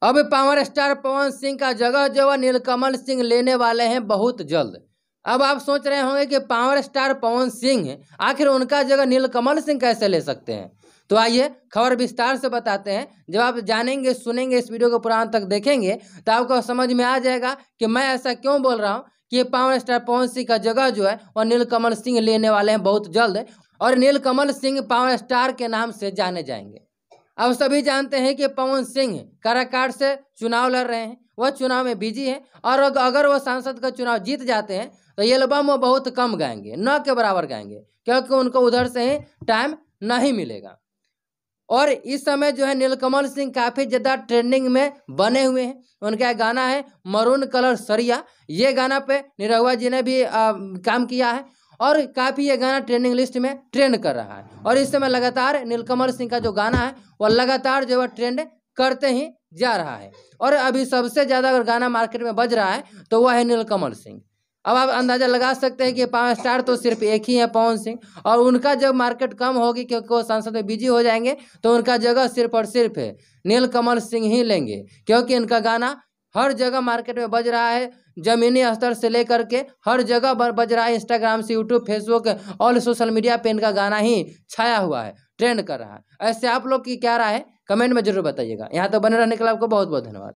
अब power star Pawan Singh का जगह जो है नीलकमल सिंह लेने वाले हैं बहुत जल्द। अब आप सोच रहे होंगे कि पावर स्टार पवन सिंह आखिर उनका जगह नीलकमल सिंह कैसे ले सकते हैं। तो आइए खबर विस्तार से बताते हैं। जब आप जानेंगे सुनेंगे इस वीडियो को पुराना तक देखेंगे तो आपको समझ में आ जाएगा कि मैं ऐसा क्यों बोल रहा हूँ कि पावर स्टार पवन सिंह का जगह जो है वह नीलकमल सिंह लेने वाले हैं बहुत जल्द, और नीलकमल सिंह पावर स्टार के नाम से जाने जाएंगे। अब सभी जानते हैं कि पवन सिंह काराकाट से चुनाव लड़ रहे हैं, वह चुनाव में बिजी हैं, और अगर वह सांसद का चुनाव जीत जाते हैं तो ये एल्बम वो बहुत कम गाएंगे, न के बराबर गाएंगे, क्योंकि उनको उधर से ही टाइम नहीं मिलेगा। और इस समय जो है नीलकमल सिंह काफ़ी ज़्यादा ट्रेंडिंग में बने हुए हैं। उनका गाना है मरून कलर सरिया, ये गाना पे निरहुआ जी ने भी काम किया है और काफ़ी ये गाना ट्रेंडिंग लिस्ट में ट्रेंड कर रहा है। और इस समय लगातार नीलकमल सिंह का जो गाना है वह लगातार जो है ट्रेंड करते ही जा रहा है। और अभी सबसे ज़्यादा अगर गाना मार्केट में बज रहा है तो वह है नीलकमल सिंह। अब आप अंदाज़ा लगा सकते हैं कि पावर स्टार तो सिर्फ एक ही है पवन सिंह, और उनका जब मार्केट कम होगी क्योंकि वो सांसद में बिजी हो जाएंगे तो उनका जगह सिर्फ और सिर्फ है नीलकमल सिंह ही लेंगे, क्योंकि इनका गाना हर जगह मार्केट में बज रहा है। ज़मीनी स्तर से लेकर के हर जगह बज रहा है, इंस्टाग्राम से YouTube Facebook all social media पे इनका गाना ही छाया हुआ है, ट्रेंड कर रहा है। ऐसे आप लोग की क्या राय है कमेंट में जरूर बताइएगा। यहाँ तो बने रहने के लिए आपको बहुत बहुत धन्यवाद।